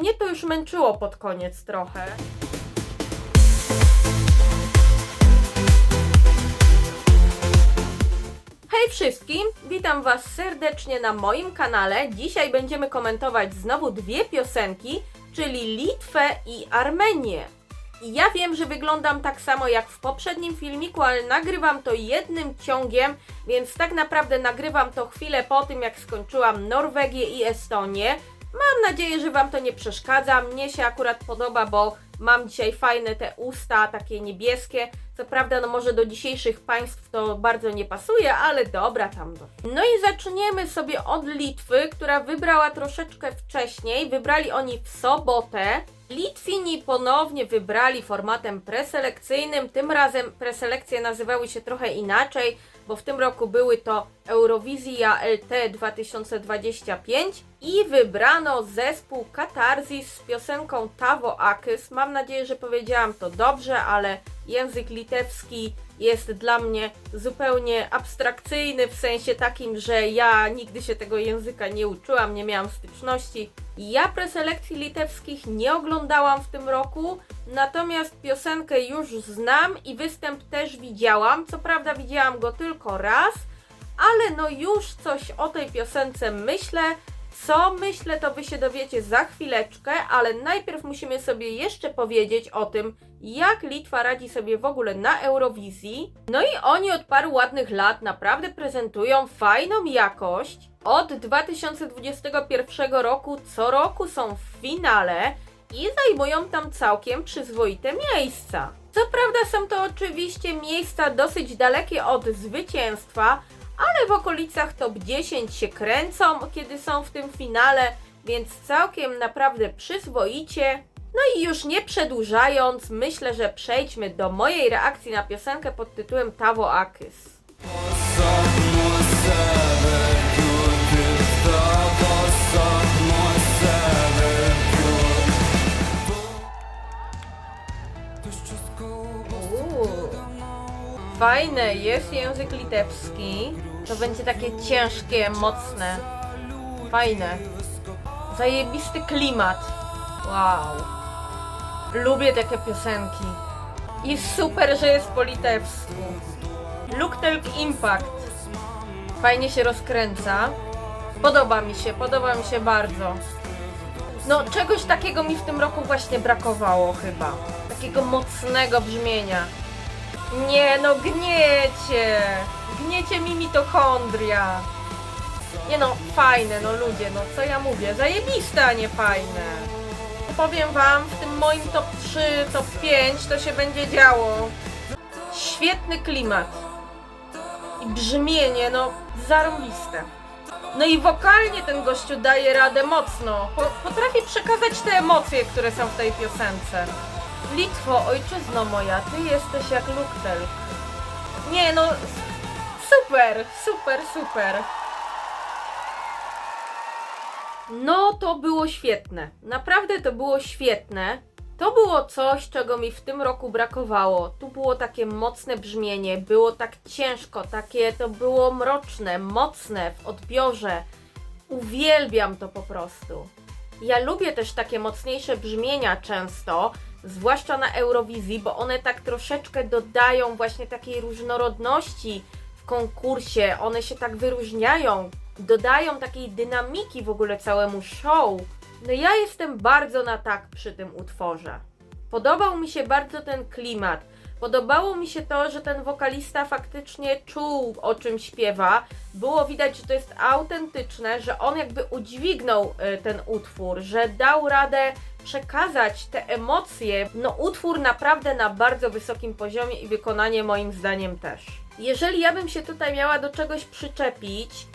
mnie to już męczyło pod koniec trochę. Hej wszystkim, witam Was serdecznie na moim kanale. Dzisiaj będziemy komentować znowu dwie piosenki, czyli Litwę i Armenię. I ja wiem, że wyglądam tak samo jak w poprzednim filmiku, ale nagrywam to jednym ciągiem, więc tak naprawdę nagrywam to chwilę po tym, jak skończyłam Norwegię i Estonię. Mam nadzieję, że Wam to nie przeszkadza. Mnie się akurat podoba, bo mam dzisiaj fajne te usta, takie niebieskie. Co prawda, no może do dzisiejszych państw to bardzo nie pasuje, ale dobra tam. No i zaczniemy sobie od Litwy, która wybrała troszeczkę wcześniej. Wybrali oni w sobotę. Litwini ponownie wybrali formatem preselekcyjnym. Tym razem preselekcje nazywały się trochę inaczej, bo w tym roku były to Eurowizja LT 2025 i wybrano zespół Katarzys z piosenką Tavo Akis. Mam nadzieję, że powiedziałam to dobrze, ale język litewski jest dla mnie zupełnie abstrakcyjny, w sensie takim, że ja nigdy się tego języka nie uczyłam, nie miałam styczności. Ja preselekcji litewskich nie oglądałam w tym roku, natomiast piosenkę już znam i występ też widziałam. Co prawda widziałam go tylko raz, ale no już coś o tej piosence myślę. Co myślę, to Wy się dowiecie za chwileczkę, ale najpierw musimy sobie jeszcze powiedzieć o tym, jak Litwa radzi sobie w ogóle na Eurowizji. No i oni od paru ładnych lat naprawdę prezentują fajną jakość. Od 2021 roku co roku są w finale i zajmują tam całkiem przyzwoite miejsca. Co prawda są to oczywiście miejsca dosyć dalekie od zwycięstwa, ale w okolicach top 10 się kręcą, kiedy są w tym finale, więc całkiem naprawdę przyzwoicie. No i już nie przedłużając, myślę, że przejdźmy do mojej reakcji na piosenkę pod tytułem Tavo Akis. Fajne, jest język litewski. To będzie takie ciężkie, mocne. Fajne. Zajebisty klimat. Wow. Lubię takie piosenki. I super, że jest po litewsku. Luktelk Impact. Fajnie się rozkręca. Podoba mi się bardzo. No, czegoś takiego mi w tym roku właśnie brakowało chyba. Takiego mocnego brzmienia. Nie no, gniecie mi mitochondria. Nie no, fajne, no ludzie, no co ja mówię, zajebiste, a nie fajne. Powiem Wam, w tym moim top 3, top 5 to się będzie działo. Świetny klimat. I brzmienie, no zarąbiste. No i wokalnie ten gościu daje radę mocno. Potrafi przekazać te emocje, które są w tej piosence. Litwo, ojczyzno moja, ty jesteś jak Luktelk. Nie no, super. No to było świetne. Naprawdę to było świetne. To było coś, czego mi w tym roku brakowało. Tu było takie mocne brzmienie, było tak ciężko, to było mroczne, mocne w odbiorze. Uwielbiam to po prostu. Ja lubię też takie mocniejsze brzmienia często, zwłaszcza na Eurowizji, bo one tak troszeczkę dodają właśnie takiej różnorodności w konkursie, one się tak wyróżniają, dodają takiej dynamiki w ogóle całemu show. No ja jestem bardzo na tak przy tym utworze. Podobał mi się bardzo ten klimat. Podobało mi się to, że ten wokalista faktycznie czuł, o czym śpiewa. Było widać, że to jest autentyczne, że on jakby udźwignął ten utwór, że dał radę przekazać te emocje. No utwór naprawdę na bardzo wysokim poziomie i wykonanie moim zdaniem też. Jeżeli ja bym się tutaj miała do czegoś przyczepić,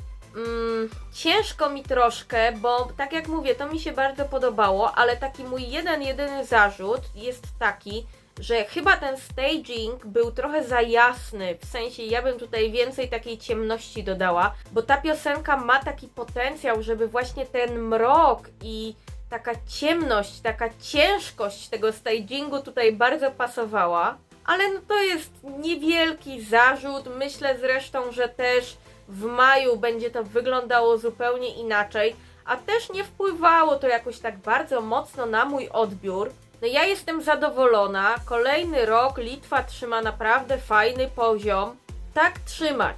ciężko mi troszkę, bo tak jak mówię, to mi się bardzo podobało, ale taki mój jedyny zarzut jest taki, że chyba ten staging był trochę za jasny, w sensie ja bym tutaj więcej takiej ciemności dodała, bo ta piosenka ma taki potencjał, żeby właśnie ten mrok i taka ciemność, taka ciężkość tego stagingu tutaj bardzo pasowała, ale no to jest niewielki zarzut, myślę zresztą, że też w maju będzie to wyglądało zupełnie inaczej, a też nie wpływało to jakoś tak bardzo mocno na mój odbiór. No ja jestem zadowolona, kolejny rok Litwa trzyma naprawdę fajny poziom, tak trzymać.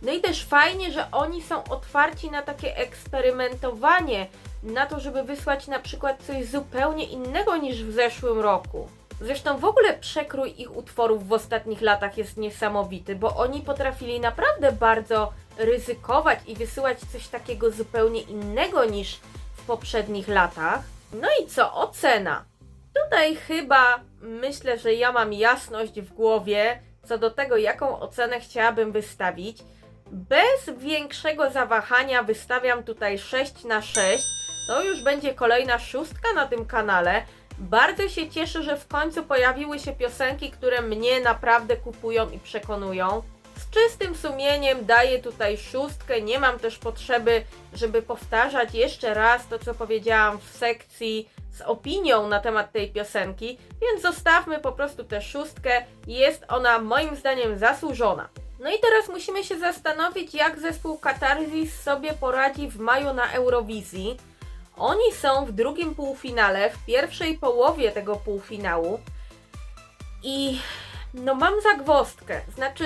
No i też fajnie, że oni są otwarci na takie eksperymentowanie, na to, żeby wysłać na przykład coś zupełnie innego niż w zeszłym roku. Zresztą w ogóle przekrój ich utworów w ostatnich latach jest niesamowity, bo oni potrafili naprawdę bardzo ryzykować i wysyłać coś takiego zupełnie innego niż w poprzednich latach. No i co? Ocena. Tutaj chyba myślę, że ja mam jasność w głowie co do tego, jaką ocenę chciałabym wystawić. Bez większego zawahania wystawiam tutaj 6/6. To już będzie kolejna 6 na tym kanale. Bardzo się cieszę, że w końcu pojawiły się piosenki, które mnie naprawdę kupują i przekonują. Z czystym sumieniem daję tutaj 6. Nie mam też potrzeby, żeby powtarzać jeszcze raz to, co powiedziałam w sekcji z opinią na temat tej piosenki, więc zostawmy po prostu tę 6. Jest ona moim zdaniem zasłużona. No i teraz musimy się zastanowić, jak zespół Katarsis sobie poradzi w maju na Eurowizji. Oni są w drugim półfinale, w pierwszej połowie tego półfinału i no mam zagwozdkę, znaczy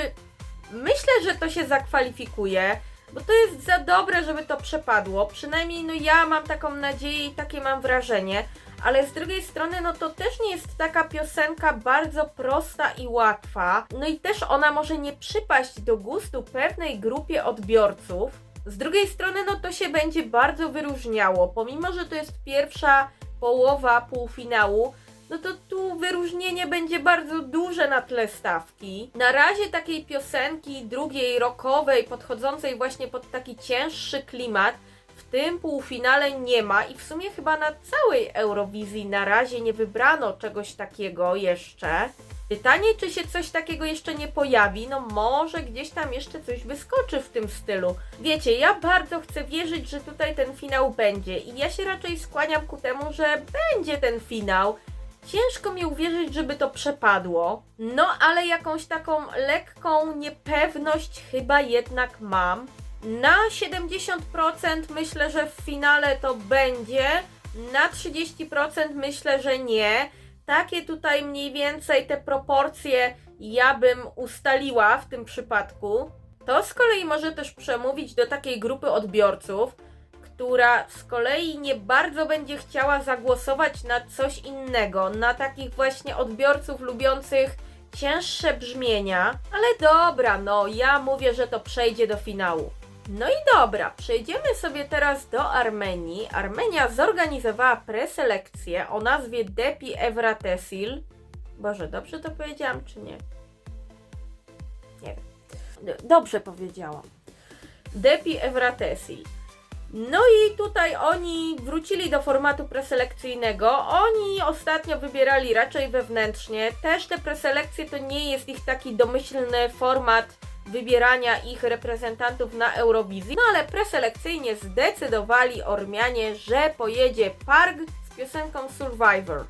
myślę, że to się zakwalifikuje, bo to jest za dobre, żeby to przepadło, przynajmniej no ja mam taką nadzieję i takie mam wrażenie, ale z drugiej strony no to też nie jest taka piosenka bardzo prosta i łatwa, no i też ona może nie przypaść do gustu pewnej grupie odbiorców. Z drugiej strony no to się będzie bardzo wyróżniało, pomimo że to jest pierwsza połowa półfinału, no to tu wyróżnienie będzie bardzo duże na tle stawki. Na razie takiej piosenki drugiej rockowej, podchodzącej właśnie pod taki cięższy klimat, w tym półfinale nie ma i w sumie chyba na całej Eurowizji na razie nie wybrano czegoś takiego jeszcze. Pytanie, czy się coś takiego jeszcze nie pojawi, no może gdzieś tam jeszcze coś wyskoczy w tym stylu. Wiecie, ja bardzo chcę wierzyć, że tutaj ten finał będzie i ja się raczej skłaniam ku temu, że będzie ten finał. Ciężko mi uwierzyć, żeby to przepadło, no ale jakąś taką lekką niepewność chyba jednak mam. Na 70% myślę, że w finale to będzie, na 30% myślę, że nie. Takie tutaj mniej więcej te proporcje ja bym ustaliła w tym przypadku. To z kolei może też przemówić do takiej grupy odbiorców, która z kolei nie bardzo będzie chciała zagłosować na coś innego, na takich właśnie odbiorców lubiących cięższe brzmienia. Ale dobra, no ja mówię, że to przejdzie do finału. No i dobra, przejdziemy sobie teraz do Armenii. Armenia zorganizowała preselekcję o nazwie Depi Evratesil. Boże, dobrze to powiedziałam, czy nie? Nie wiem. Dobrze powiedziałam. Depi Evratesil. No i tutaj oni wrócili do formatu preselekcyjnego. Oni ostatnio wybierali raczej wewnętrznie. Też te preselekcje to nie jest ich taki domyślny format wybierania ich reprezentantów na Eurowizji. No ale preselekcyjnie zdecydowali Ormianie, że pojedzie Parg z piosenką Survivor.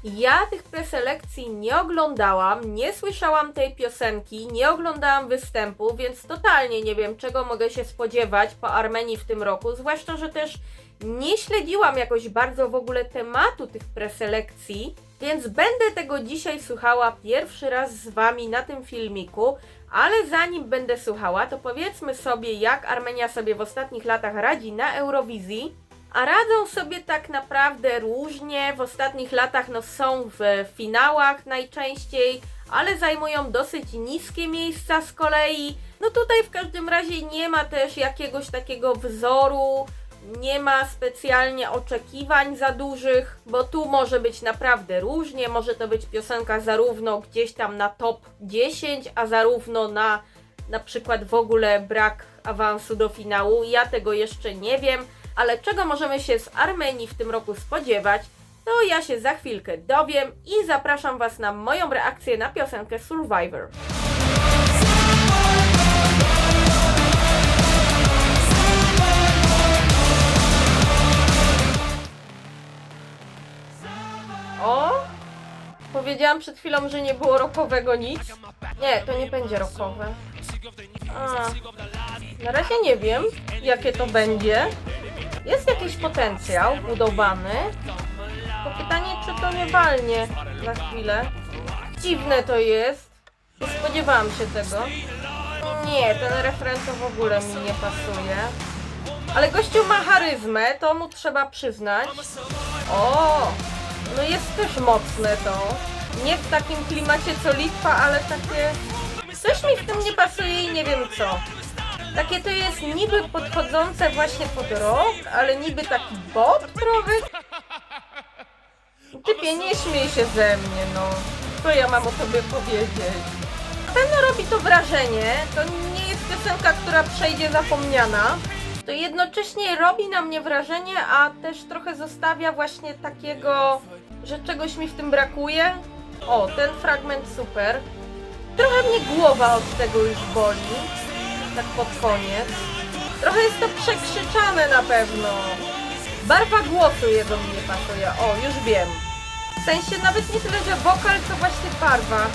Ja tych preselekcji nie oglądałam, nie słyszałam tej piosenki, nie oglądałam występu, więc totalnie nie wiem, czego mogę się spodziewać po Armenii w tym roku, zwłaszcza, że też nie śledziłam jakoś bardzo w ogóle tematu tych preselekcji, więc będę tego dzisiaj słuchała pierwszy raz z Wami na tym filmiku, ale zanim będę słuchała, to powiedzmy sobie, jak Armenia sobie w ostatnich latach radzi na Eurowizji. A radzą sobie tak naprawdę różnie, w ostatnich latach no są w finałach najczęściej, ale zajmują dosyć niskie miejsca z kolei. No tutaj w każdym razie nie ma też jakiegoś takiego wzoru, nie ma specjalnie oczekiwań za dużych, bo tu może być naprawdę różnie, może to być piosenka zarówno gdzieś tam na top 10, a zarówno na przykład w ogóle brak awansu do finału. Ja tego jeszcze nie wiem. Ale czego możemy się z Armenii w tym roku spodziewać, to ja się za chwilkę dowiem i zapraszam Was na moją reakcję na piosenkę Survivor. O! Powiedziałam przed chwilą, że nie było rockowego nic. Nie, to nie będzie rockowe. Na razie nie wiem, jakie to będzie. Jest jakiś potencjał budowany. To pytanie, czy to nie walnie na chwilę. Dziwne to jest. Nie spodziewałam się tego. Nie, ten refren to w ogóle mi nie pasuje. Ale gościu ma charyzmę, to mu trzeba przyznać. O, no jest też mocne to. Nie w takim klimacie co Litwa, ale takie... Coś mi w tym nie pasuje i nie wiem co. Takie to jest niby podchodzące właśnie pod rok, ale niby taki bop trochę. Typie, nie śmiej się ze mnie, no. Co ja mam o tobie powiedzieć? Na pewno robi to wrażenie. To nie jest piosenka, która przejdzie zapomniana. To jednocześnie robi na mnie wrażenie, a też trochę zostawia właśnie takiego, że czegoś mi w tym brakuje. O, ten fragment super. Trochę mnie głowa od tego już boli. Tak pod koniec. Trochę jest to przekrzyczane na pewno. Barwa głosu jego mi nie pasuje. O, już wiem. W sensie nawet nie tyle, że wokal, co właśnie barwa.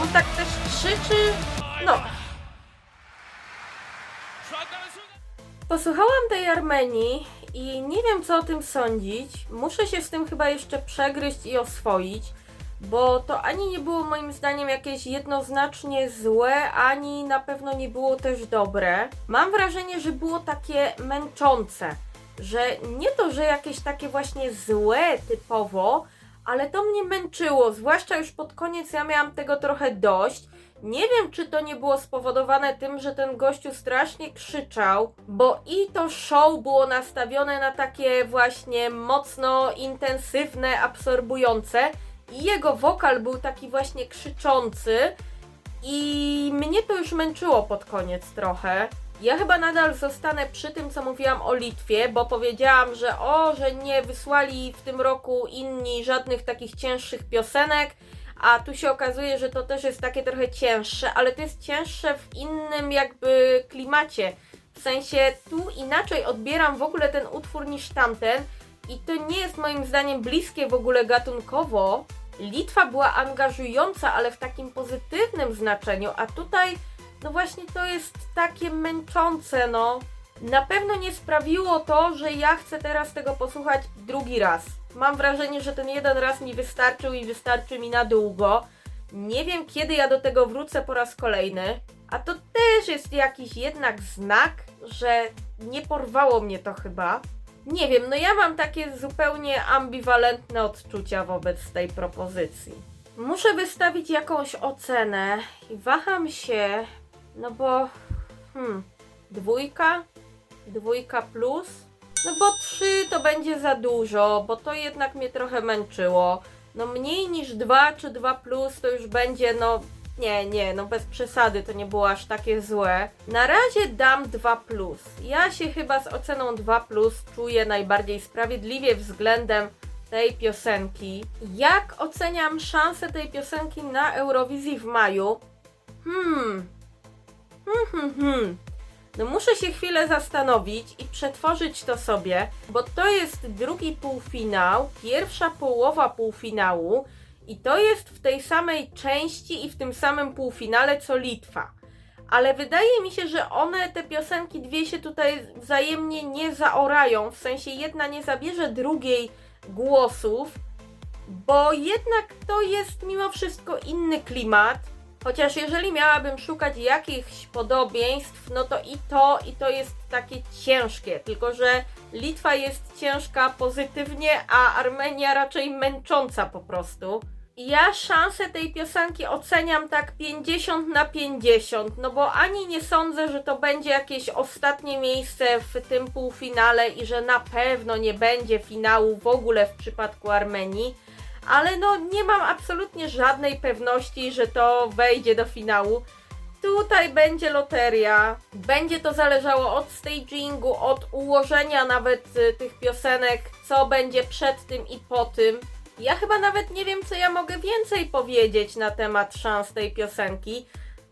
On tak też krzyczy. No. Posłuchałam tej Armenii i nie wiem, co o tym sądzić. Muszę się z tym chyba jeszcze przegryźć i oswoić, bo to ani nie było moim zdaniem jakieś jednoznacznie złe, ani na pewno nie było też dobre. Mam wrażenie, że było takie męczące, że nie to, że jakieś takie właśnie złe typowo, ale to mnie męczyło, zwłaszcza już pod koniec ja miałam tego trochę dość. Nie wiem, czy to nie było spowodowane tym, że ten gościu strasznie krzyczał, bo i to show było nastawione na takie właśnie mocno intensywne, absorbujące i jego wokal był taki właśnie krzyczący i mnie to już męczyło pod koniec trochę. Ja chyba nadal zostanę przy tym, co mówiłam o Litwie, bo powiedziałam, że nie wysłali w tym roku inni żadnych takich cięższych piosenek, a tu się okazuje, że to też jest takie trochę cięższe, ale to jest cięższe w innym jakby klimacie. W sensie tu inaczej odbieram w ogóle ten utwór niż tamten i to nie jest moim zdaniem bliskie w ogóle gatunkowo. Litwa była angażująca, ale w takim pozytywnym znaczeniu, a tutaj no właśnie to jest takie męczące, no. Na pewno nie sprawiło to, że ja chcę teraz tego posłuchać drugi raz. Mam wrażenie, że ten jeden raz mi wystarczył i wystarczy mi na długo. Nie wiem, kiedy ja do tego wrócę po raz kolejny. A to też jest jakiś jednak znak, że nie porwało mnie to chyba. Nie wiem, no ja mam takie zupełnie ambiwalentne odczucia wobec tej propozycji. Muszę wystawić jakąś ocenę i waham się, no bo... Dwójka plus? No bo 3 to będzie za dużo, bo to jednak mnie trochę męczyło. No mniej niż 2 czy 2 plus to już będzie, no... Nie, no bez przesady, to nie było aż takie złe. Na razie dam 2 plus. Ja się chyba z oceną 2 plus czuję najbardziej sprawiedliwie względem tej piosenki. Jak oceniam szansę tej piosenki na Eurowizji w maju? No muszę się chwilę zastanowić i przetworzyć to sobie, bo to jest drugi półfinał, pierwsza połowa półfinału i to jest w tej samej części i w tym samym półfinale co Litwa. Ale wydaje mi się, że te piosenki dwie się tutaj wzajemnie nie zaorają, w sensie jedna nie zabierze drugiej głosów, bo jednak to jest mimo wszystko inny klimat. Chociaż jeżeli miałabym szukać jakichś podobieństw, no to i to jest takie ciężkie. Tylko że Litwa jest ciężka pozytywnie, a Armenia raczej męcząca po prostu. I ja szansę tej piosenki oceniam tak 50/50, no bo ani nie sądzę, że to będzie jakieś ostatnie miejsce w tym półfinale i że na pewno nie będzie finału w ogóle w przypadku Armenii. Ale no nie mam absolutnie żadnej pewności, że to wejdzie do finału. Tutaj będzie loteria, będzie to zależało od stagingu, od ułożenia nawet tych piosenek, co będzie przed tym i po tym. Ja chyba nawet nie wiem, co ja mogę więcej powiedzieć na temat szans tej piosenki,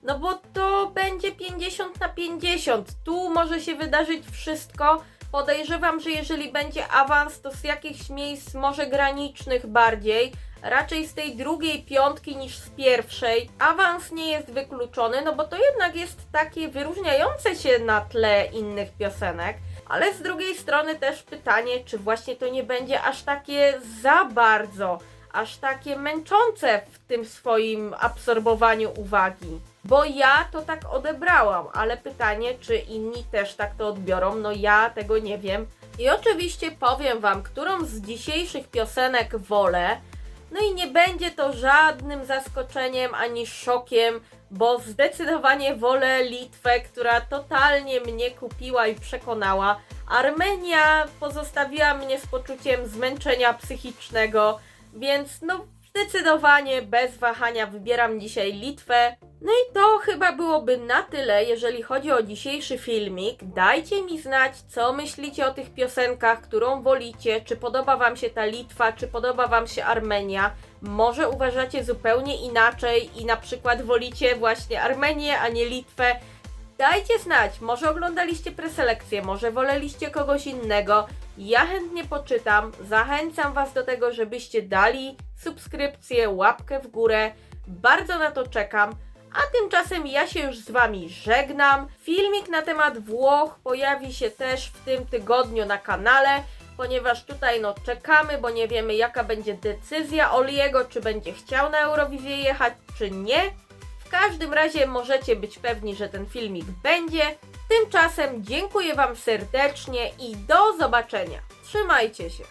no bo to będzie 50/50. Tu może się wydarzyć wszystko. Podejrzewam, że jeżeli będzie awans, to z jakichś miejsc może granicznych bardziej, raczej z tej drugiej piątki niż z pierwszej. Awans nie jest wykluczony, no bo to jednak jest takie wyróżniające się na tle innych piosenek. Ale z drugiej strony też pytanie, czy właśnie to nie będzie aż takie za bardzo, aż takie męczące w tym swoim absorbowaniu uwagi. Bo ja to tak odebrałam, ale pytanie, czy inni też tak to odbiorą, no ja tego nie wiem. I oczywiście powiem Wam, którą z dzisiejszych piosenek wolę. No i nie będzie to żadnym zaskoczeniem ani szokiem, bo zdecydowanie wolę Litwę, która totalnie mnie kupiła i przekonała. Armenia pozostawiła mnie z poczuciem zmęczenia psychicznego, więc no zdecydowanie bez wahania wybieram dzisiaj Litwę. No i to chyba byłoby na tyle, jeżeli chodzi o dzisiejszy filmik. Dajcie mi znać, co myślicie o tych piosenkach, którą wolicie, czy podoba Wam się ta Litwa, czy podoba Wam się Armenia. Może uważacie zupełnie inaczej i na przykład wolicie właśnie Armenię, a nie Litwę. Dajcie znać, może oglądaliście preselekcję, może woleliście kogoś innego. Ja chętnie poczytam, zachęcam Was do tego, żebyście dali subskrypcję, łapkę w górę. Bardzo na to czekam. A tymczasem ja się już z Wami żegnam. Filmik na temat Włoch pojawi się też w tym tygodniu na kanale, ponieważ tutaj no czekamy, bo nie wiemy jaka będzie decyzja Oliego, czy będzie chciał na Eurowizję jechać, czy nie. W każdym razie możecie być pewni, że ten filmik będzie. Tymczasem dziękuję Wam serdecznie i do zobaczenia. Trzymajcie się.